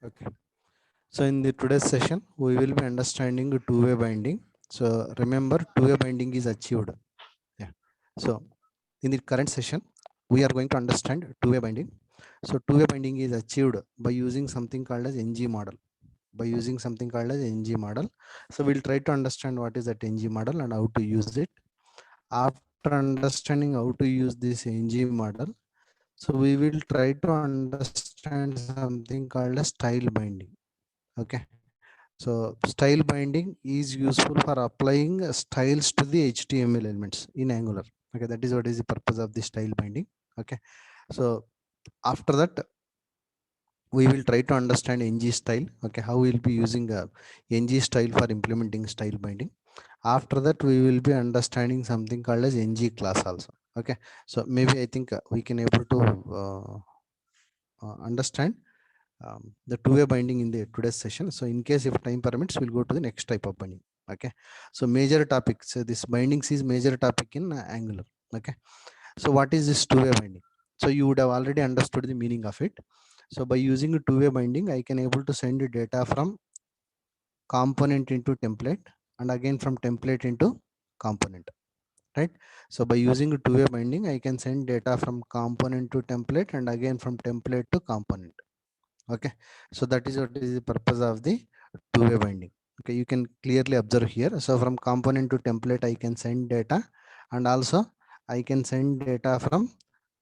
Okay. So in the today's session, we will be understanding two-way binding. So remember, two-way binding is achieved. Yeah. So in the current session, we are going to understand two-way binding. So two-way binding is achieved by using something called as NG model. By using something called as NG model. So we'll try to understand what is that NG model and how to use it. After understanding how to use this NG model, so we will try to understand something called as style binding. Okay. So style binding is useful for applying styles to the HTML elements in Angular. Okay, that is what is the purpose of the style binding. Okay. So after that, we will try to understand NG style. Okay, how we'll be using NG style for implementing style binding. After that, we will be understanding something called as NG class also. Okay. So maybe I think we can able to understand the two-way binding in the today's session. So in case if time permits, we'll go to the next type of binding. Okay. So major topics. So this bindings is major topic in Angular. Okay. So what is this two-way binding? So you would have already understood the meaning of it. So by using a two-way binding, I can able to send data from component into template and again from template into component. Right. So by using a two-way binding, I can send data from component to template and again from template to component. Okay. So that is what is the purpose of the two-way binding. Okay, you can clearly observe here. So from component to template I can send data, and also I can send data from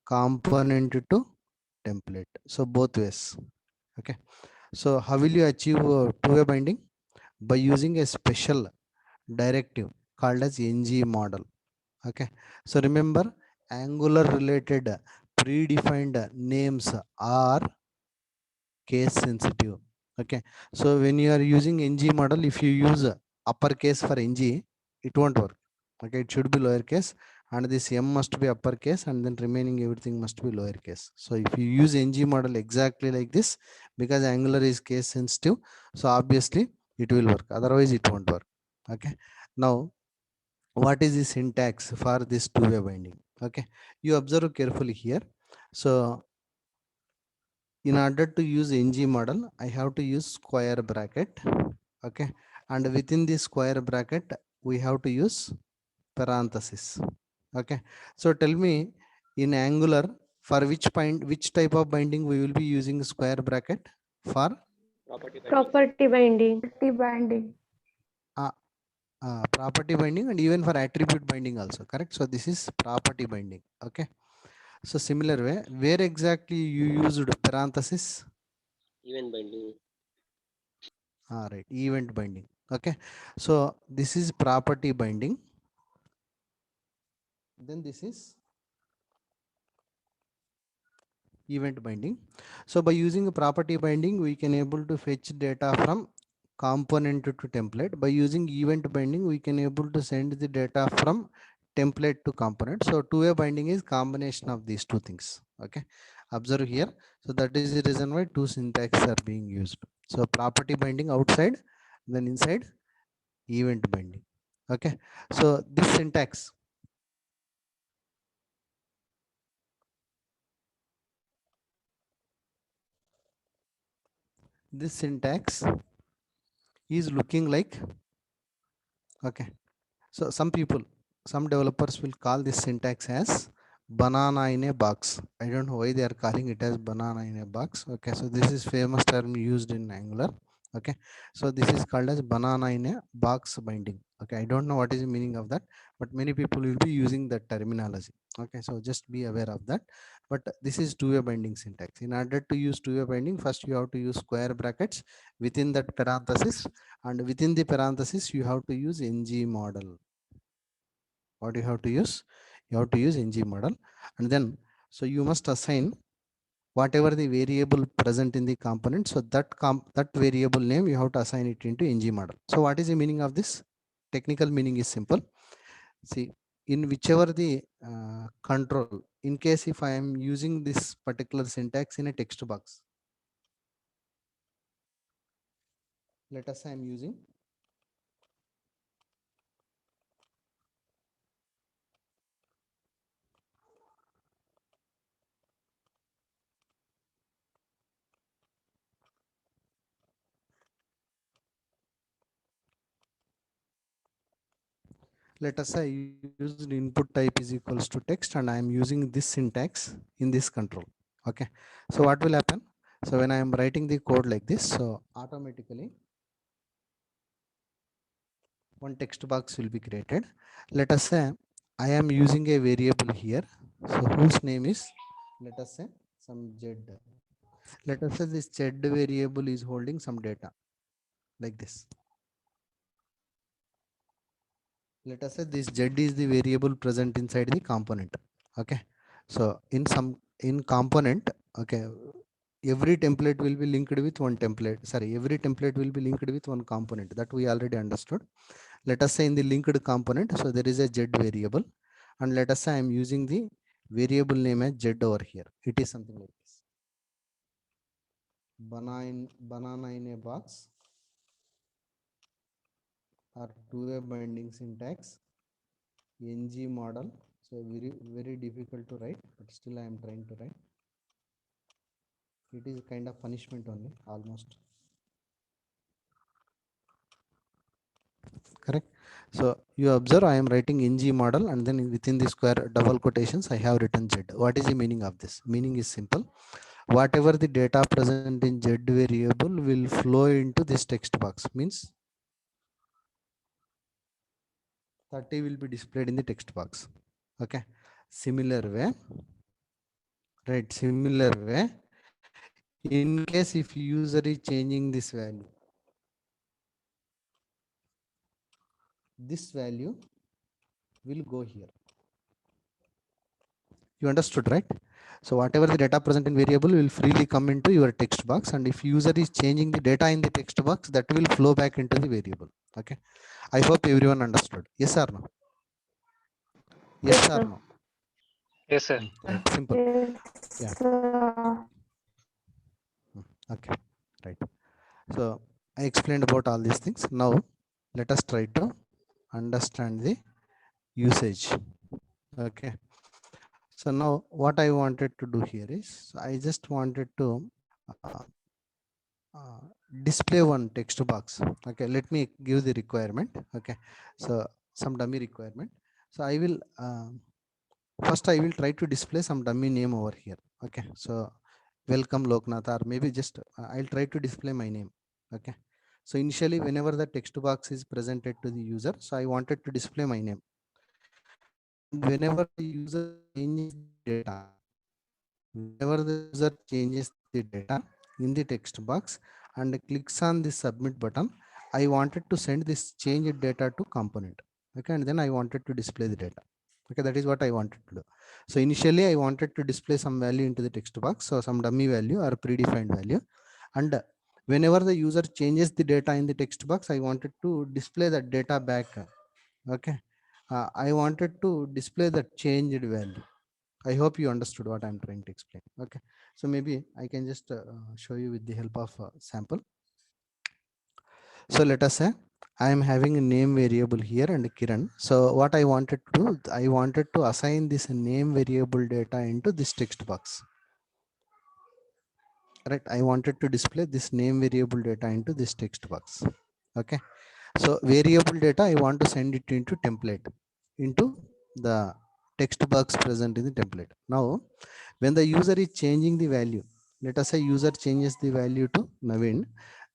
component to template. So both ways. Okay. So how will you achieve two-way binding? By using a special directive called as NG model. Okay. So remember, Angular related predefined names are case sensitive. Okay. So when you are using NG model, if you use uppercase for NG, it won't work. Okay, it should be lowercase, and this M must be uppercase, and then remaining everything must be lowercase. So if you use NG model exactly like this, because Angular is case sensitive, so obviously it will work, otherwise it won't work. Okay. Now what is the syntax for this two-way binding? Okay, you observe carefully here. So in order to use NG model, I have to use square bracket. Okay. And within the square bracket, we have to use parenthesis. Okay. So tell me, in Angular, for which type of binding we will be using square bracket for? Property binding. uh, Property binding, and even for attribute binding also, correct? So this is property binding. Okay. So similar way, where exactly you used parenthesis? Event binding. Right, event binding. Okay. So this is property binding, then this is event binding. So by using a property binding, we can able to fetch data from component to template. By using event binding, we can able to send the data from template to component. So two-way binding is combination of these two things. Okay. Observe here. So that is the reason why two syntax are being used. So property binding outside, then inside event binding. Okay. So this syntax, this syntax is looking like, okay, so some developers will call this syntax as banana in a box. I don't know why they are calling it as banana in a box. Okay, so this is famous term used in Angular. Okay, so this is called as banana in a box binding. Okay, I don't know what is the meaning of that, but many people will be using that terminology. Okay, so just be aware of that. But this is two-way binding syntax. In order to use two-way binding, first you have to use square brackets within that parenthesis, and within the parenthesis you have to use NG model. What you have to use? You have to use NG model, and then so you must assign whatever the variable present in the component. So that variable name you have to assign it into NG model. So what is the meaning of this? Technical meaning is simple. See, in whichever the control, in case if I am using this particular syntax in a text box, let us say I am using Let us say I used input type is equals to text and I am using this syntax in this control. Okay, so what will happen? So when I am writing the code like this, so automatically one text box will be created. Let us say I am using a variable here, so whose name is, let us say, some z. Let us say this z variable is holding some data like this. Let us say this z is the variable present inside the component. Okay, so in component, okay, every template will be linked with one template, sorry, every template will be linked with one component, that we already understood. Let us say in the linked component, so there is a z variable, and let us say I am using the variable name as z over here. It is something like this: banana in a box, or two-way binding syntax, ng model. So very difficult to write, but still I am trying to write. It is kind of punishment only, almost. Correct. So you observe I am writing ng model, and then within the square double quotations I have written z. What is the meaning of this? Meaning is simple: whatever the data present in z variable will flow into this text box. Means 30 will be displayed in the text box. Okay, similar way, right? Similar way, in case if user is changing this value, this value will go here. You understood, right? So whatever the data present in variable will freely come into your text box, and if user is changing the data in the text box, that will flow back into the variable. Okay, I hope everyone understood. Yes or no? Yes Yes, or sir. no? Yes, sir. Right, simple. Yeah. Yes, sir. Okay, right. So I explained about all these things. Now let us try to understand the usage. Okay, so now what I wanted to do here is, I just wanted to uh, uh, display one text box. Okay, let me give the requirement. Okay, so some dummy requirement. So I will first I will try to display some dummy name over here. Okay, so welcome Loknath, or maybe just I'll try to display my name. Okay, so initially whenever the text box is presented to the user, so I wanted to display my name, and whenever the user changes the data, whenever the user changes the data in the text box and clicks on the submit button, I wanted to send this changed data to component. Okay, and then I wanted to display the data. Okay, that is what I wanted to do. So initially I wanted to display some value into the text box, so some dummy value or predefined value, and whenever the user changes the data in the text box, I wanted to display that data back. Okay, I wanted to display the changed value. I hope you understood what I'm trying to explain. Okay, so maybe I can just show you with the help of sample. So let us say I am having a name variable here and Kiran. So what I wanted to do, I wanted to assign this name variable data into this text box. Right, I wanted to display this name variable data into this text box. Okay, so variable data I want to send it into template, into the text box present in the template. Now when the user is changing the value, let us say user changes the value to Naveen,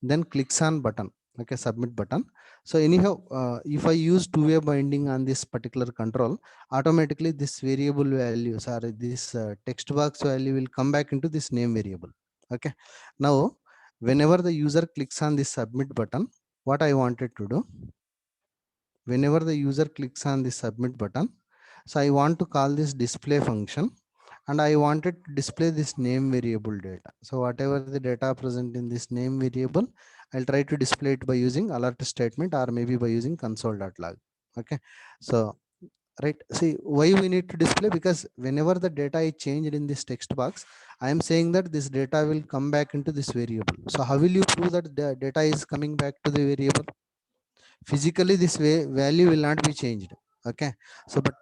then clicks on button. Okay, submit button. So anyhow, if I use two-way binding on this particular control, automatically this variable value, sorry, this text box value will come back into this name variable. Okay, now whenever the user clicks on this submit button, what I wanted to do, whenever the user clicks on the submit button, so I want to call this display function, and I wanted to display this name variable data. So whatever the data present in this name variable, I'll try to display it by using alert statement, or maybe by using console.log. Okay, so right, see why we need to display, because whenever the data is changed in this text box, I am saying that this data will come back into this variable. So how will you prove that the data is coming back to the variable? Physically this value will not be changed. Okay, so but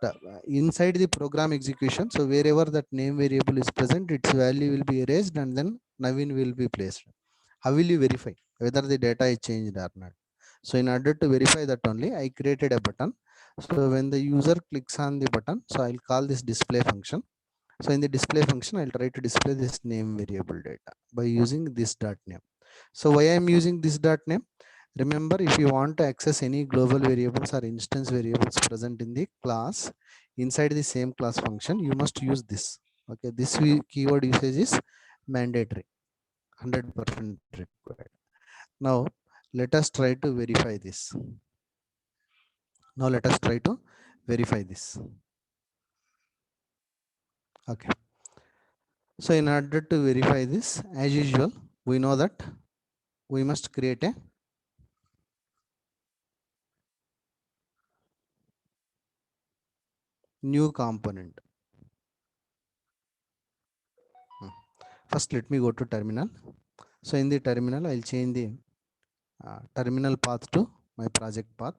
inside the program execution, so wherever that name variable is present, its value will be erased and then Naveen will be placed. How will you verify whether the data is changed or not? So in order to verify that only, I created a button. So when the user clicks on the button, so I'll call this display function. So in the display function, I'll try to display this name variable data by using this dot name. So why I'm using this dot name? Remember, if you want to access any global variables or instance variables present in the class inside the same class function, you must use this. Okay, this keyword usage is mandatory, 100% required. Now let us try to verify this. Now let us try to verify this. Okay. So in order to verify this, as usual, we know that we must create a new component. First, let me go to terminal. So in the terminal, I'll change the terminal path to my project path.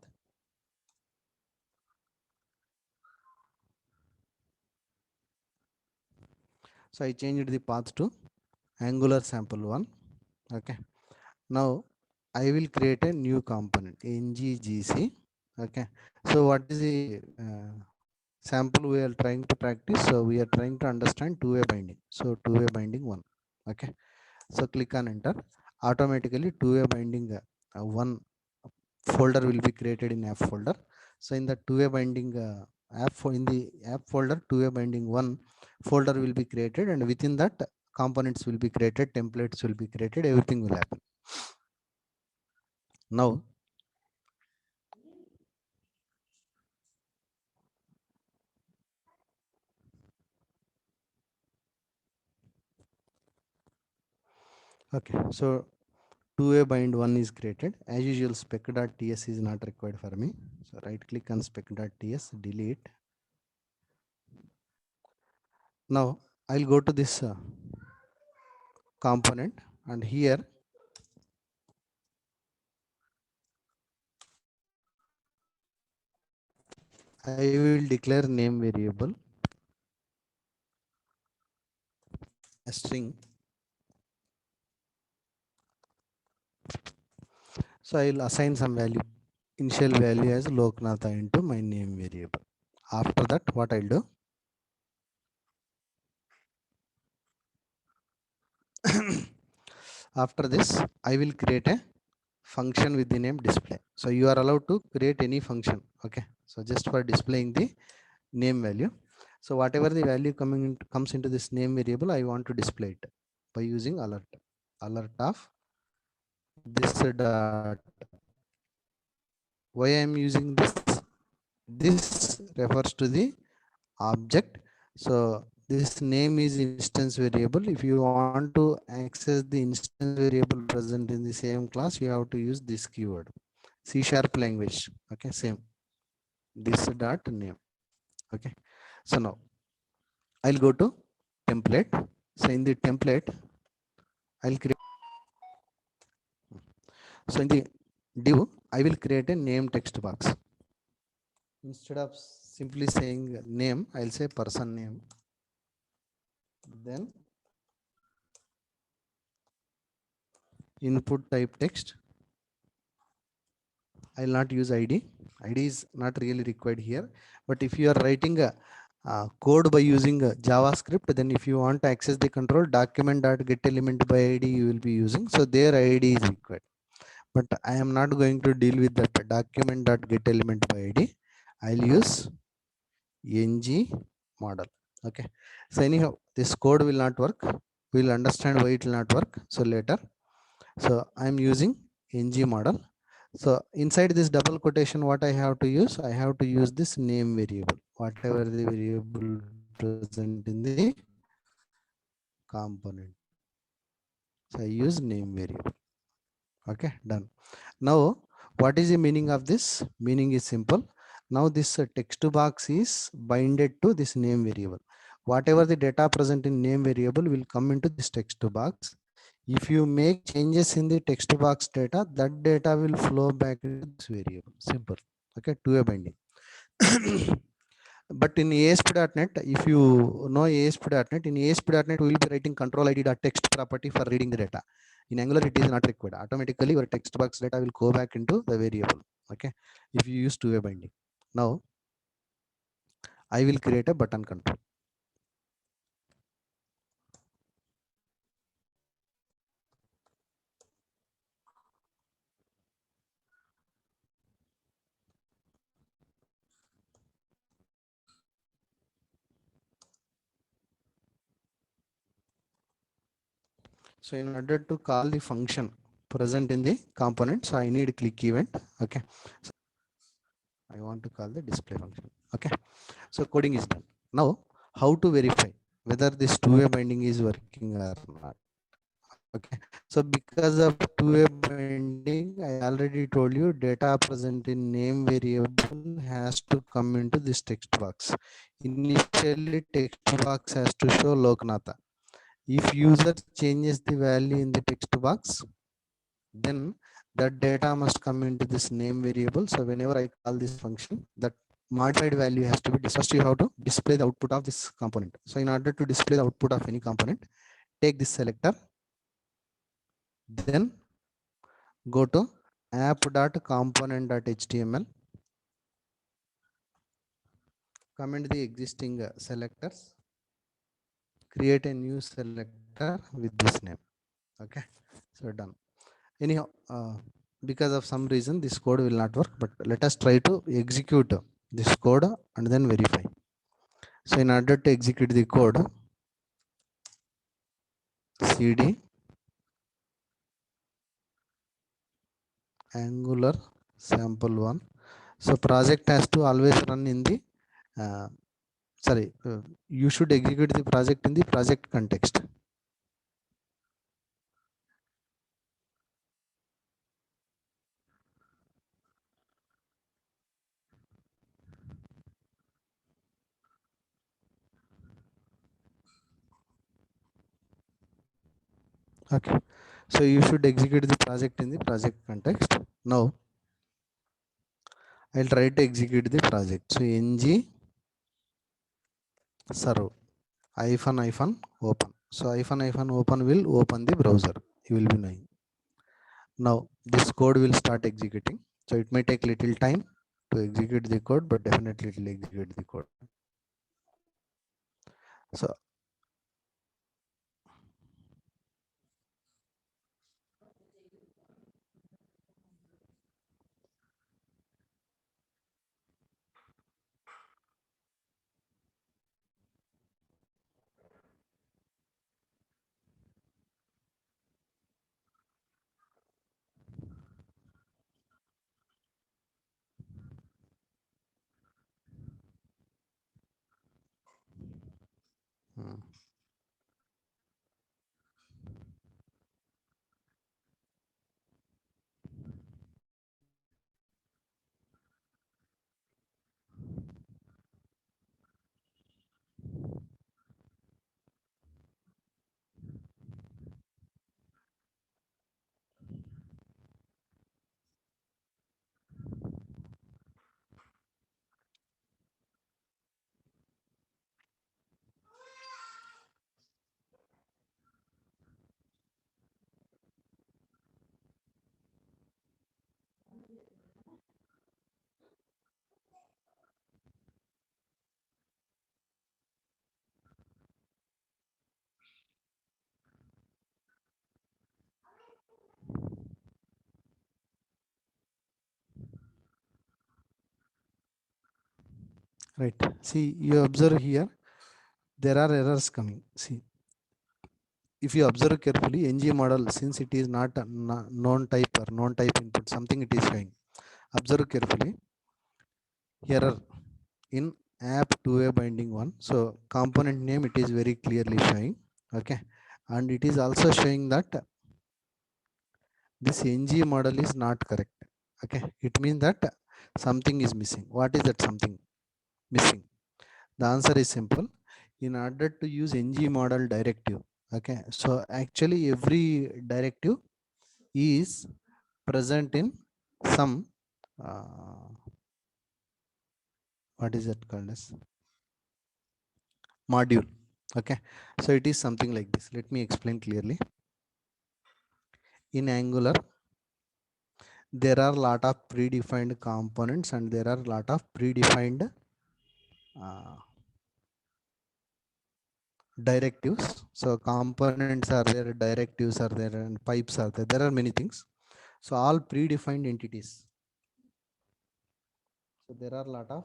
So I changed the path to Angular sample 1. Okay. Now I will create a new component NGGC. Okay. So what is the sample we are trying to practice? So we are trying to understand two-way binding. So two-way binding 1. Okay. So click on enter. Automatically two-way binding 1 folder will be created in app folder. So in the two-way binding in the app folder, two-way binding 1 folder will be created, and within that components will be created, templates will be created, everything will happen. Now okay, so two-way bind 1 is created. As usual, spec.ts is not required for me. So right click on spec.ts, delete. Now I'll go to this component, and here I will declare name variable a string. So I'll assign some value, initial value as Loknatha into my name variable. After that, what I'll do? After this, I will create a function with the name display. So you are allowed to create any function. Okay. So just for displaying the name value. So whatever the value comes into this name variable, I want to display it by using alert. Alert of this dot. Why I am using this? This refers to the object. So this name is instance variable. If you want to access the instance variable present in the same class, you have to use this keyword. C# language. Okay, same. This dot name. Okay. So now I'll go to template. So in the template, I'll create. So in the div, I will create a name text box. Instead of simply saying name, I'll say person name. Then input type text. I will not use ID. ID is not really required here. But if you are writing a code by using JavaScript, then if you want to access the control document.getElement by ID, you will be using. So their ID is required. But I am not going to deal with that document.getElement by ID. I'll use ng model. Okay. So anyhow, this code will not work. We'll understand why it will not work. So later. So I'm using ng model. So inside this double quotation, what I have to use? I have to use this name variable, whatever the variable present in the component. So I use name variable. Okay, done. Now, what is the meaning of this? Meaning is simple. Now this text box is binded to this name variable. Whatever the data present in name variable will come into this text box. If you make changes in the text box data, that data will flow back into this variable. Simple. Okay, two-way binding. But in ASP.NET, if you know ASP.NET, in ASP.NET, we will be writing control ID.text property for reading the data. In Angular, it is not required. Automatically, your text box data will go back into the variable. Okay, if you use two-way binding. Now, I will create a button control. So in order to call the function present in the component, so I need click event. Okay. So I want to call the display function. Okay. So coding is done. Now, how to verify whether this two-way binding is working or not? Okay. So because of two-way binding, I already told you data present in name variable has to come into this text box. Initially, text box has to show Loknatha. If user changes the value in the text box, then that data must come into this name variable. So whenever I call this function, that modified value has to be first you have to display the output of this component. So in order to display the output of any component, take this selector, then go to app.component.html, comment the existing selectors, create a new selector with this name. Okay, so done. Anyhow, because of some reason this code will not work, but let us try to execute this code and then verify. So in order to execute the code, cd angular sample1. So project has to always run in the you should execute the project in the project context. Okay, so you should execute the project in the project context. Now I'll try to execute the project. So ng serve -open. So -open will open the browser. You will be knowing. Now this code will start executing. So it may take little time to execute the code, but definitely it will execute the code. So right, see, you observe here there are errors coming. See, if you observe carefully, ng model, since it is not a known type or non type input, something it is showing. Observe carefully, error in app two-way binding one. So component name it is very clearly showing. Okay, and it is also showing that this ng model is not correct. Okay, it means that something is missing. What is that something missing? The answer is simple. In order to use ng model directive, okay, so actually every directive is present in some what is that called as module. Okay, so it is something like this. Let me explain clearly. In Angular there are lot of predefined components and there are lot of predefined directives. So components are there, directives are there, and pipes are there. There are many things. So all predefined entities. So there are a lot of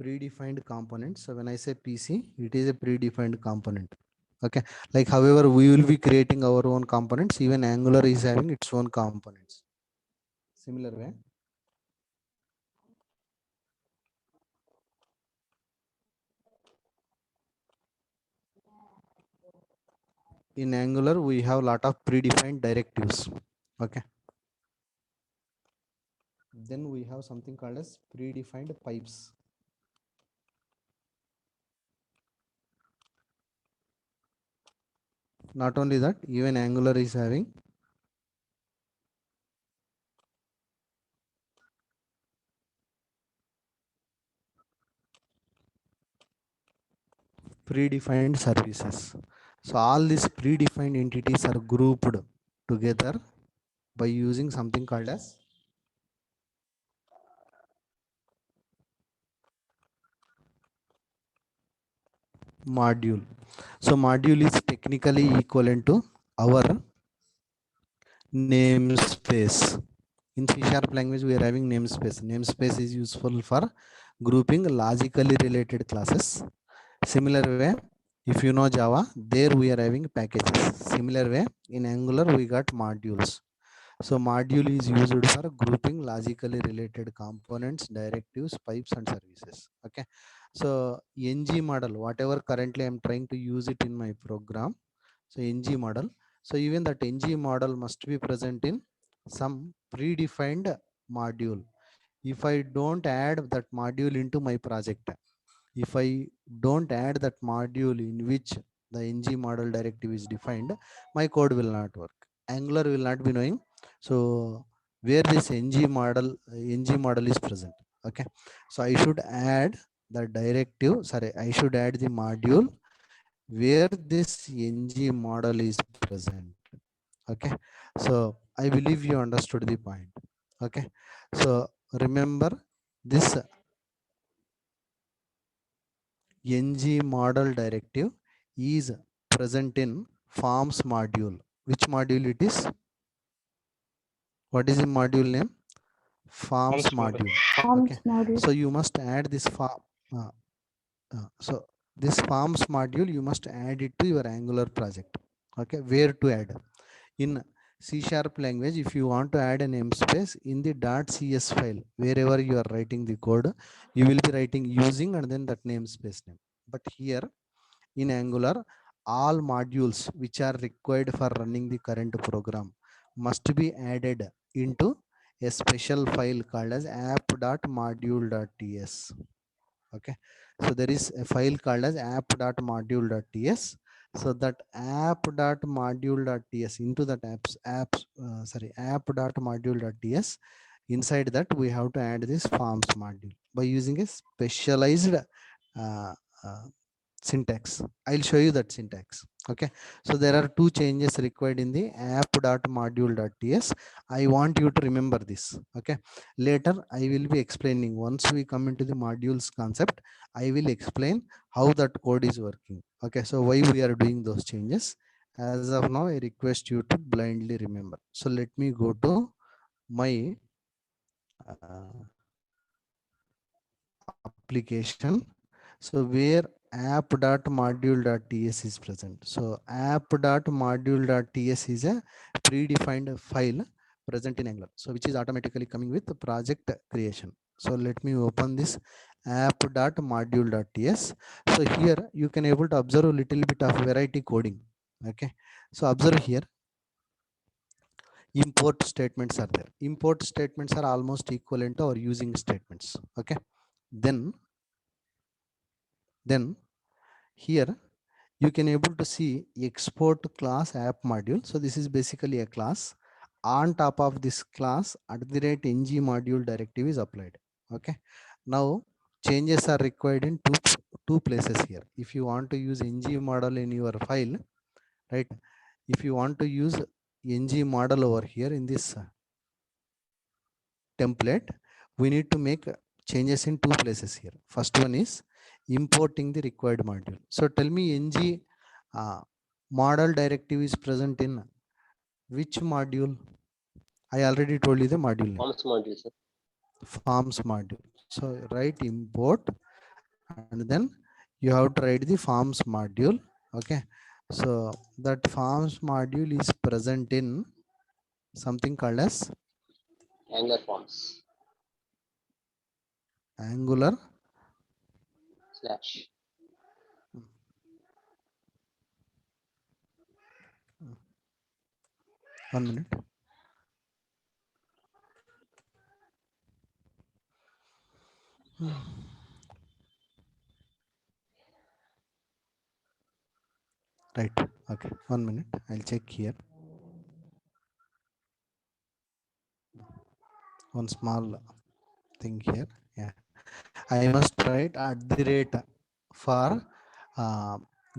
predefined components. So when I say PC, it is a predefined component. Okay, like however we will be creating our own components, even Angular is having its own components. Similar way, in Angular we have a lot of predefined directives. Okay, then we have something called as predefined pipes. Not only that, even Angular is having predefined services. So all these predefined entities are grouped together by using something called as module. So module is technically equivalent to our namespace. In C# language, we are having namespace. Namespace is useful for grouping logically related classes. Similar way, if you know Java, there we are having packages. Similar way, in Angular, we got modules. So module is used for grouping logically related components, directives, pipes, and services. Okay. So NG model, whatever currently I'm trying to use it in my program. So NG model. So even that NG model must be present in some predefined module. If I don't add that module into my project, if I don't add that module in which the ng model directive is defined, my code will not work. Angular will not be knowing. So where this ng model is present. Okay. So I should add the directive. Sorry, I should add the module where this ng model is present. Okay. So I believe you understood the point. Okay. So remember this ng model directive is present in forms module. Which module it is? What is the module name? Forms module. Okay. So you must add this form. So this forms module, you must add it to your Angular project. Okay. Where to add? In C# language, if you want to add a namespace in the .cs file, wherever you are writing the code, you will be writing using and then that namespace name. But here in Angular, all modules which are required for running the current program must be added into a special file called as app.module.ts. Okay, so there is a file called as app.module.ts. So that app.module.ts, into that app.module.ts, inside that we have to add this forms module by using a specialized uh, uh, syntax. I'll show you that syntax. Okay, so there are two changes required in the app.module.ts. I want you to remember this. Okay, later I will be explaining. Once we come into the modules concept, I will explain how that code is working. Okay, so why we are doing those changes. As of now, I request you to blindly remember. So let me go to my application. So where app.module.ts is present. So app.module.ts is a predefined file present in Angular. So which is automatically coming with the project creation. So let me open this app.module.ts. So here you can able to observe a little bit of variety coding. Okay. So observe here, import statements are there. Import statements are almost equivalent to our using statements. Okay. Then here you can able to see export class app module. So this is basically a class. On top of this class, @ng module directive is applied. Okay. Now changes are required in two places here. If you want to use ng model in your file, right? If you want to use ng model over here in this template, we need to make changes in two places here. First one is importing the required module. So tell me, ng model directive is present in which module? I already told you the module name. Forms module, sir. Forms module. So write import and then you have to write the forms module. Okay, so that forms module is present in something called as Angular forms Angular slash. 1 minute. Right. Okay. 1 minute. I'll check here. One small thing here. Yeah. I must write at the rate for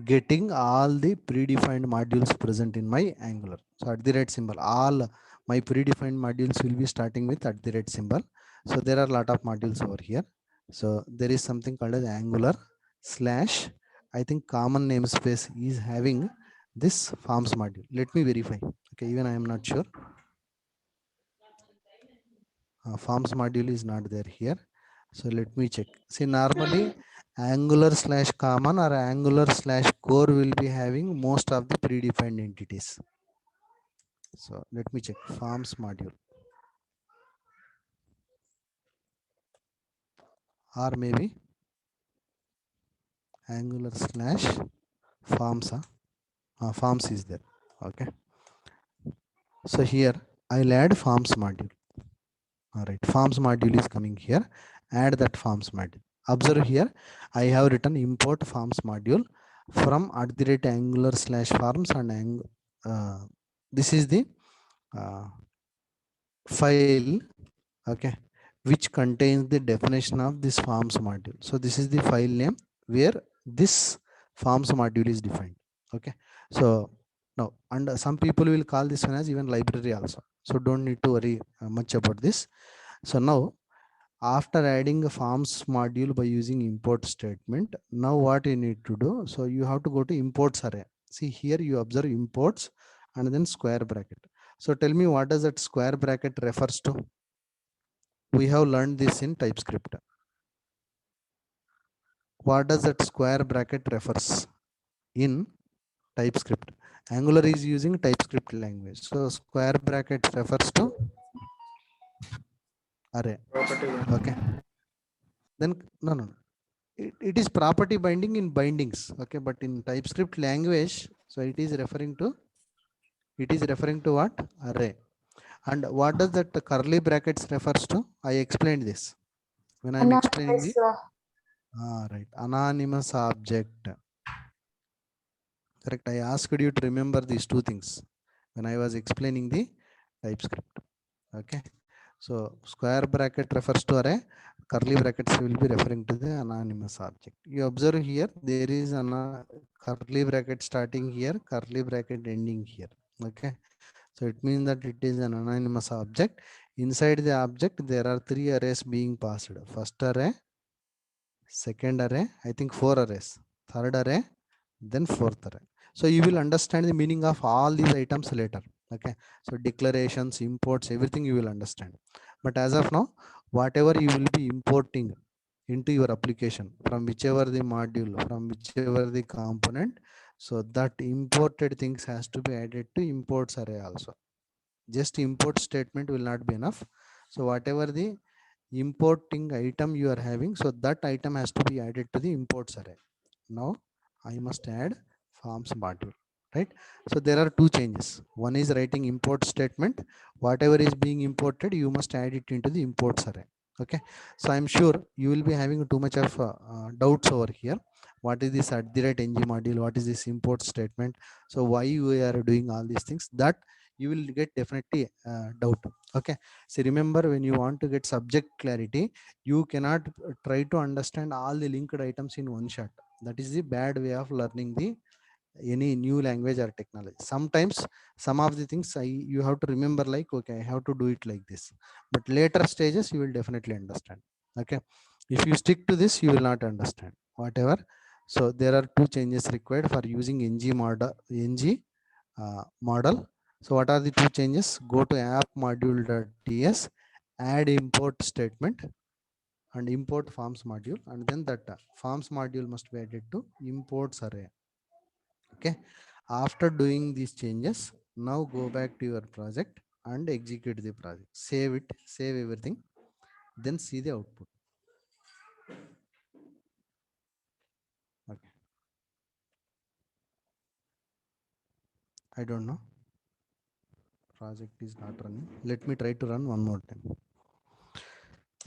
getting all the predefined modules present in my Angular. So at the rate symbol, all my predefined modules will be starting with at the rate symbol. So there are a lot of modules over here. So there is something called as Angular slash, I think common namespace is having this forms module. Let me verify. Okay, even I am not sure. Forms module is not there here. So let me check. See, normally Angular slash common or Angular slash core will be having most of the predefined entities. So let me check forms module. Or maybe Angular slash forms. Forms is there. Okay. So here I'll add forms module. All right. Forms module is coming here. Add that forms module. Observe here. I have written import forms module from @ Angular slash forms and this is the file, okay, which contains the definition of this forms module. So this is the file name where this forms module is defined. Okay, so now, and some people will call this one as even library also. So don't need to worry much about this. So now, after adding a forms module by using import statement, now what you need to do? So you have to go to imports array. See here, you observe imports and then square bracket. So tell me, what does that square bracket refers to? We have learned this in TypeScript. What does that square bracket refers in TypeScript? Angular is using TypeScript language. So square bracket refers to array. Okay. Then no. It is property binding in bindings. Okay, but in TypeScript language, so it is referring to what? Array. And what does that curly brackets refers to? I explained this when I'm explaining the right, anonymous object. Correct. I asked you to remember these two things when I was explaining the TypeScript. Okay. So square bracket refers to array, curly brackets will be referring to the anonymous object. You observe here, there is a curly bracket starting here, curly bracket ending here. Okay. So it means that it is an anonymous object. Inside the object, there are 3 arrays being passed. First array, second array, I think 4 arrays, third array, then fourth array. So you will understand the meaning of all these items later. Okay, so declarations, imports, everything you will understand. But as of now, whatever you will be importing into your application from whichever the module, from whichever the component, so that imported things has to be added to imports array also. Just import statement will not be enough. So whatever the importing item you are having, so that item has to be added to the imports array. Now I must add forms module, right? So there are two changes. One is writing import statement. Whatever is being imported, you must add it into the imports array. Okay. So I'm sure you will be having too much of doubts over here. What is this @ ng module? What is this import statement? So why we are doing all these things? That you will get definitely doubt. Okay. So remember, when you want to get subject clarity, you cannot try to understand all the linked items in one shot. That is the bad way of learning the any new language or technology. Sometimes some of the things you have to remember, like, okay, I have to do it like this, but later stages you will definitely understand. Okay, if you stick to this, you will not understand. whatever. So there are two changes required for using ng model. So what are the two changes? Go to app module.ts, add import statement and import forms module, and then that forms module must be added to imports array. Okay, after doing these changes, now go back to your project and execute the project. Save it, save everything, then see the output. Okay, I don't know, project is not running. Let me try to run one more time.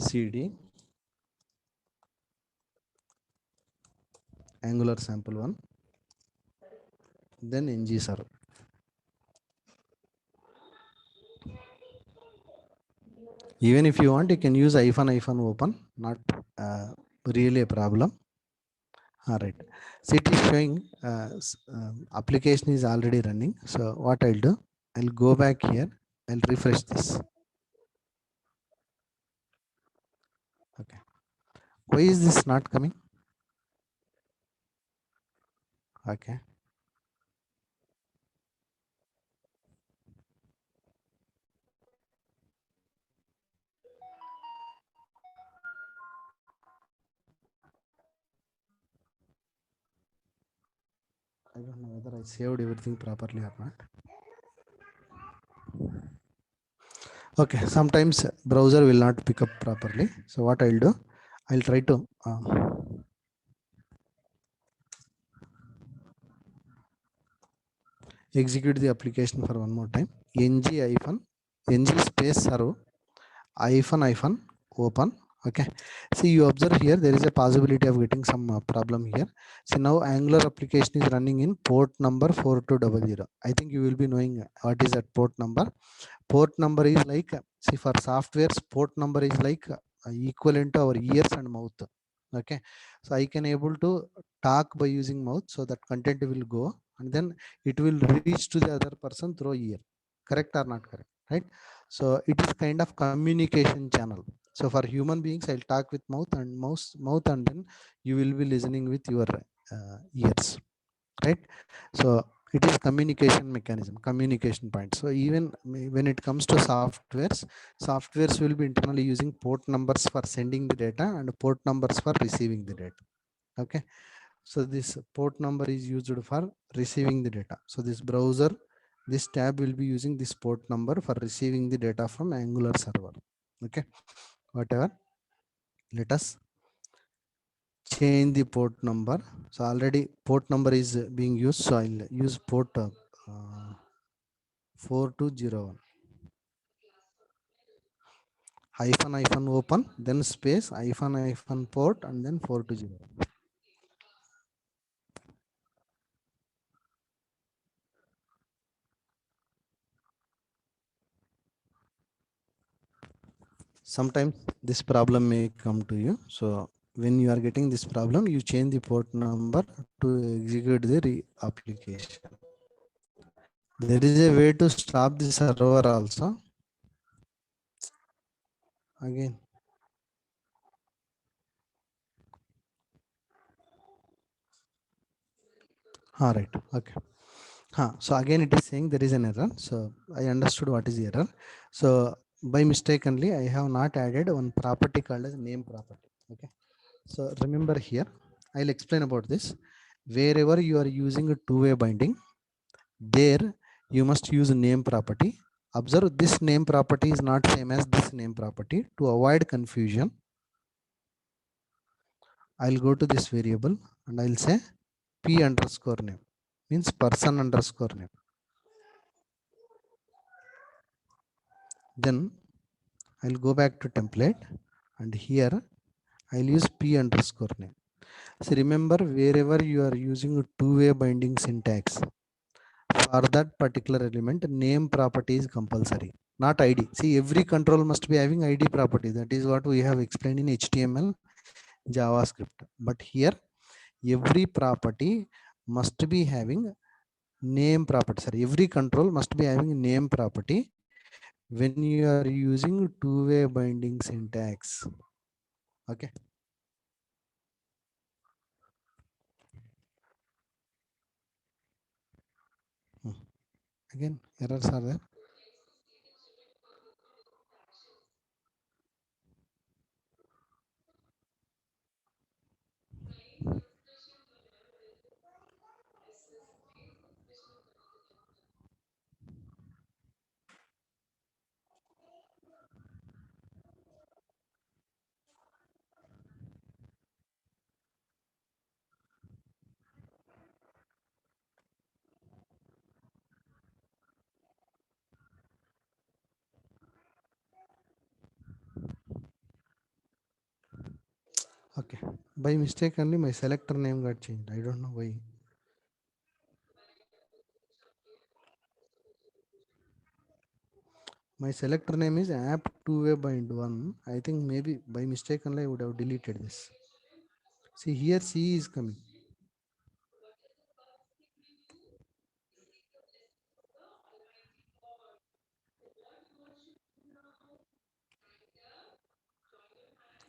cd angular sample1, then ng server. Even if you want, you can use -open, not really a problem. All right, so it is showing application is already running. So what I'll do, I'll go back here, I'll refresh this. Okay, why is this not coming? Okay, I don't know whether I saved everything properly or not. Okay, sometimes browser will not pick up properly. So what I'll do, I'll try to execute the application for one more time. ng space server -open. Okay, see, you observe here there is a possibility of getting some problem here. So now Angular application is running in port number 4200. I think you will be knowing what is that port number. Port number is like, see, for softwares port number is like equivalent to our ears and mouth. Okay, so I can able to talk by using mouth, so that content will go and then it will reach to the other person through ear. Correct or not correct? Right, so it is kind of communication channel. So for human beings, I'll talk with mouth and then you will be listening with your ears, right? So it is communication mechanism, communication point. So even when it comes to softwares will be internally using port numbers for sending the data and port numbers for receiving the data. Okay, so this port number is used for receiving the data. So this browser, this tab will be using this port number for receiving the data from Angular server. Okay, whatever, let us change the port number. So already port number is being used, so I'll use port 4201 -open, then space -port and then 4201. Sometimes this problem may come to you. So when you are getting this problem, you change the port number to execute the application. There is a way to stop the server also. Again, all right, okay. So again it is saying there is an error. So I understood what is the error. So by mistakenly I have not added one property called as name property. Okay, so remember here, I'll explain about this. Wherever you are using a two-way binding, there you must use a name property. Observe, this name property is not same as this name property. To avoid confusion, I'll go to this variable and I'll say p underscore name, means person underscore name. Then I'll go back to template and here I'll use p underscore name. So remember, wherever you are using a two-way binding syntax, for that particular element, name property is compulsory, not ID. See, every control must be having ID property. That is what we have explained in HTML, JavaScript. But here, every property must be having name property. Sorry, every control must be having name property when you are using two-way binding syntax. Okay. Again, errors are there. Okay, by mistake only my selector name got changed. I don't know why. My selector name is app 2way bind 1. I think maybe by mistake only I would have deleted this. See here C is coming.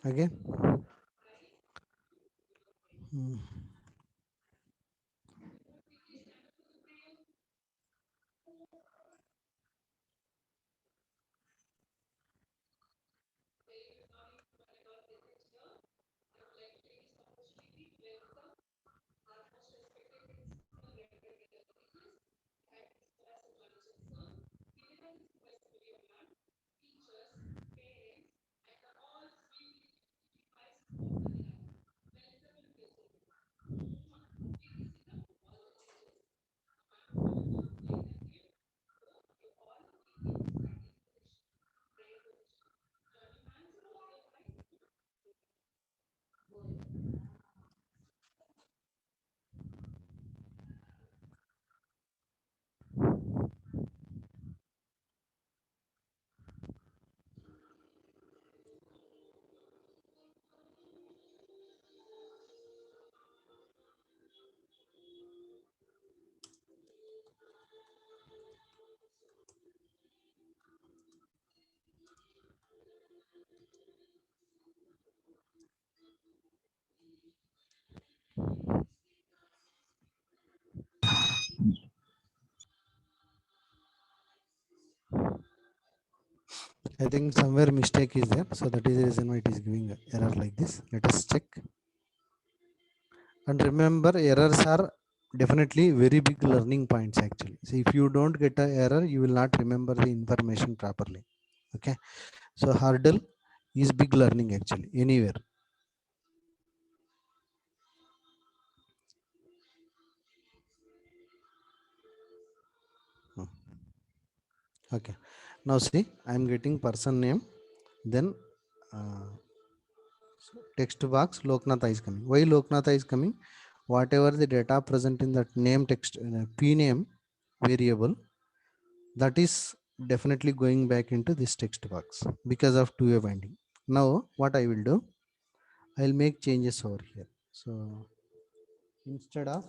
Again. Hmm. I think somewhere mistake is there. So that is the reason why it is giving a error like this. Let us check. And remember, errors are definitely very big learning points actually. So if you don't get an error, you will not remember the information properly. Okay. So hurdle is big learning actually anywhere. Okay. Now see, I am getting person name, then text box Loknatha is coming. Why Loknatha is coming? Whatever the data present in that name text p name variable, that is definitely going back into this text box because of two-way binding. Now what I will do, I'll make changes over here. So instead of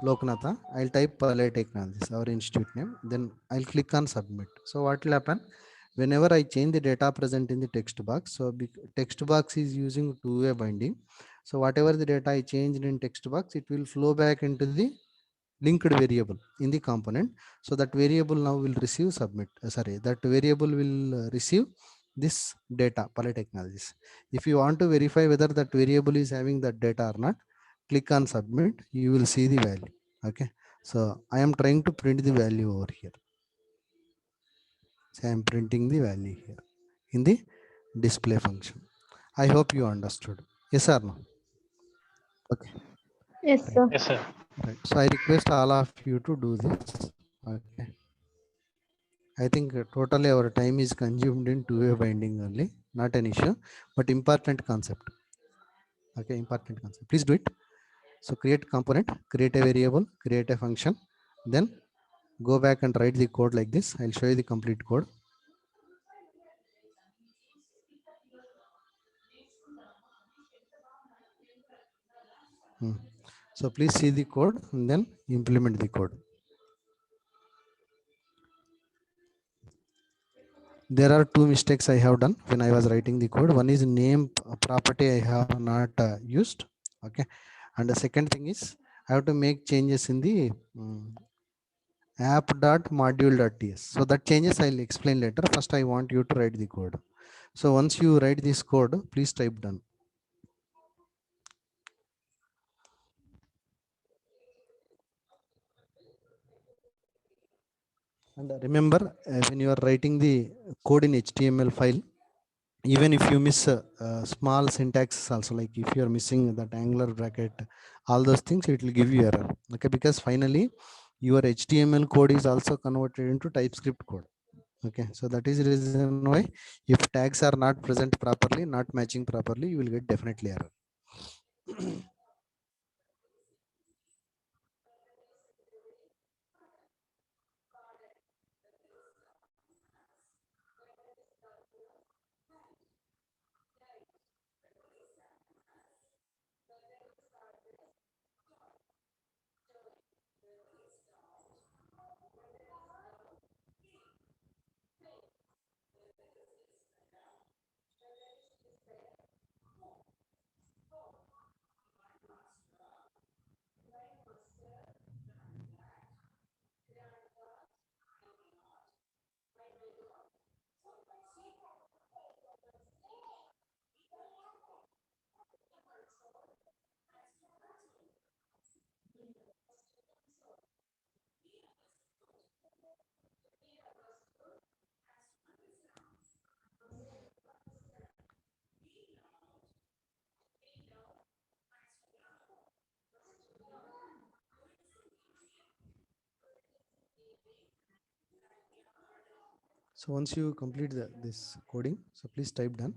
Loknatha, I'll type Palay Technologies, our institute name. Then I'll click on submit. So what will happen? Whenever I change the data present in the text box, so text box is using two-way binding. So whatever the data I changed in text box, it will flow back into the linked variable in the component. So that variable now will receive submit. That variable will receive this data, Palay Technologies. If you want to verify whether that variable is having that data or not, click on submit. You will see the value. Okay. So I am trying to print the value over here. So I am printing the value here in the display function. I hope you understood. Yes or no? Okay. Yes, Right. sir. Yes, sir. Right. So I request all of you to do this. Okay. I think totally our time is consumed in two-way binding only, not an issue, but important concept. Okay, important concept. Please do it. So create component, create a variable, create a function, then go back and write the code like this. I'll show you the complete code. So please see the code and then implement the code. There are two mistakes I have done when I was writing the code. One is name property I have not used. Okay. And the second thing is I have to make changes in the app.module.ts. So that changes I'll explain later. First, I want you to write the code. So once you write this code, please type done. And remember, when you are writing the code in HTML file, even if you miss small syntax also, like if you are missing that angular bracket, all those things, it will give you error. Okay, because finally your HTML code is also converted into TypeScript code. Okay, so that is the reason why if tags are not present properly, not matching properly, you will get definitely error. So once you complete this coding, so please type done.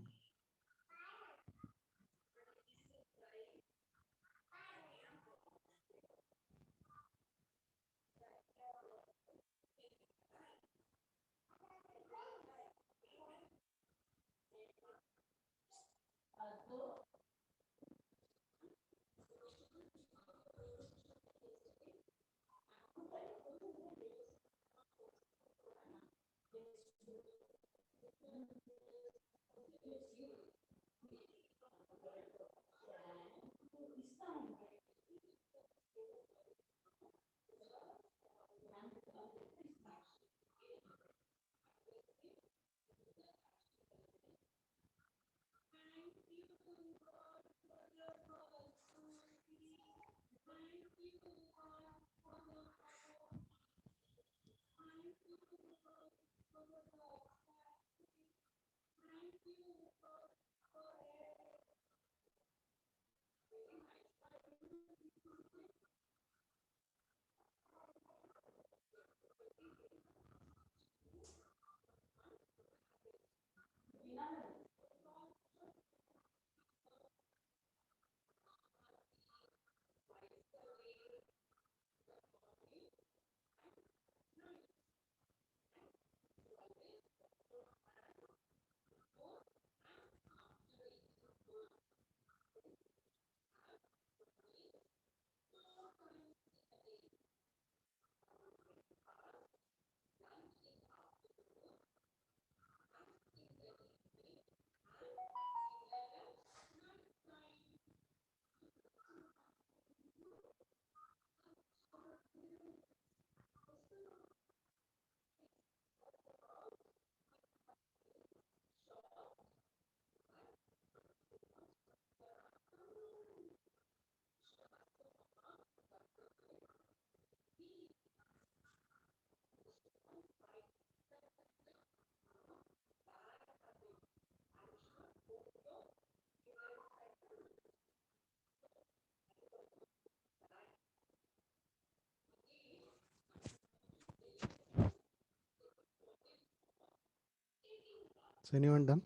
So anyone done?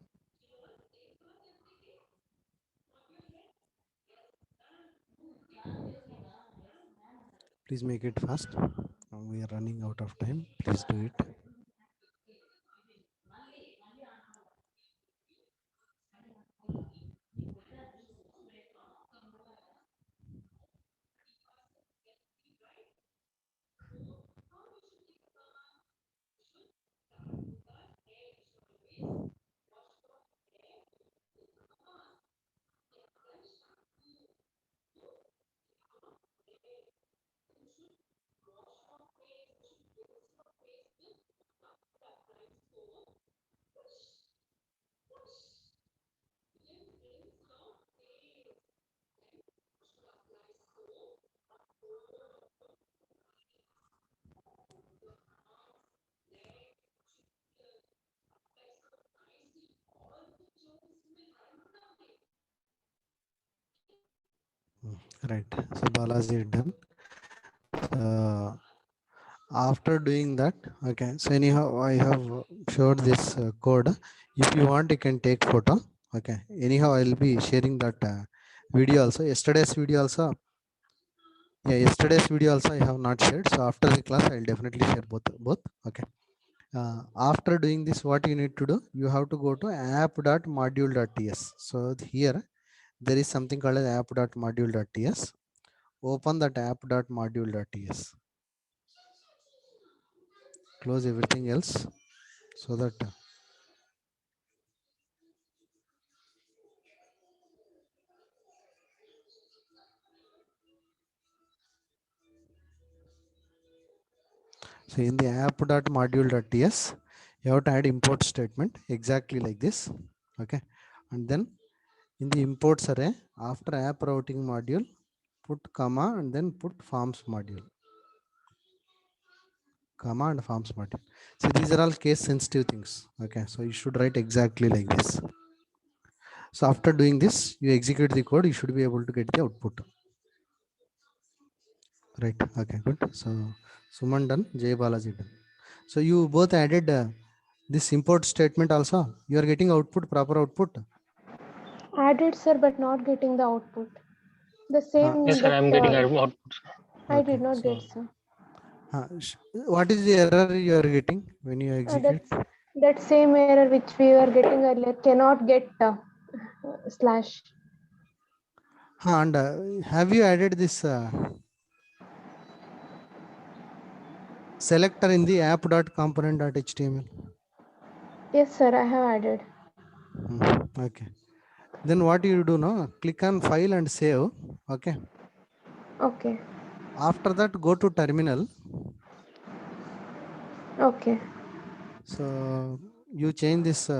Please make it fast. We are running out of time. Please do it. Right. So Balaji done. After doing that, okay. So anyhow, I have showed this code. If you want, you can take photo. Okay. Anyhow, I will be sharing that video also. Yesterday's video also. Yeah, yesterday's video also I have not shared. So after the class, I will definitely share both. Okay. After doing this, what you need to do? You have to go to app.module.ts. So here there is something called as app.module.ts. Open that app.module.ts. Close everything else so that so in the app.module.ts, you have to add import statement exactly like this. Okay. And then in the imports array, after app routing module, put comma and then put forms module. Comma and forms module. So these are all case sensitive things. Okay. So you should write exactly like this. So after doing this, you execute the code, you should be able to get the output. Right. Okay, good. So Suman done, Jay Balaji done. So you both added this import statement also. You are getting output, proper output. Added, sir, but not getting the output. The same Yes, sir, that I'm getting output. I Okay, did not so get, sir. what is the error you are getting when you execute? That same error which we were getting earlier, cannot get slash. And have you added this selector in the app.component.html? Yes, sir, I have added. Okay. Then what you do now? Click on file and save. Okay. Okay. After that, go to terminal. Okay. So you change this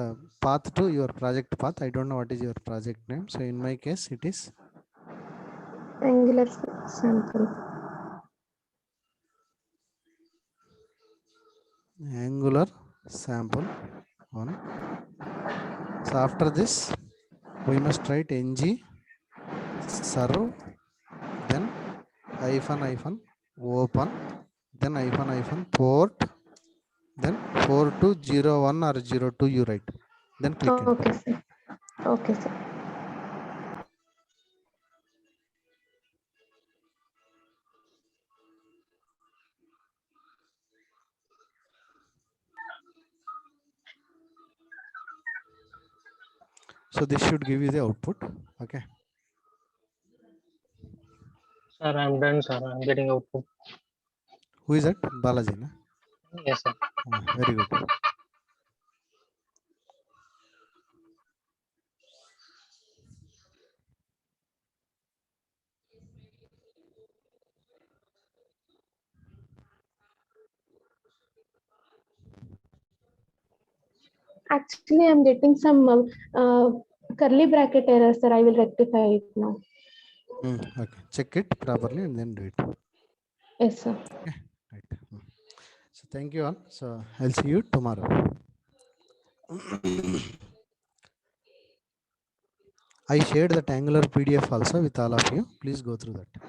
path to your project path. I don't know what is your project name. So in my case, it is Angular sample. Angular sample 1. So after this, we must write ng serve, then hyphen open, then hyphen port, then 4201 or 02 you write. Then click enter. Okay, sir. Okay, sir. So this should give you the output. Okay. Sir, I'm done, sir. I'm getting output. Who is that? Balaji, na? Yes, sir. Very good. Actually, I'm getting some curly bracket error, sir. I will rectify it now. Okay. Check it properly and then do it. Yes, sir. Okay. Right. So thank you all. So I'll see you tomorrow. I shared that Angular PDF also with all of you. Please go through that.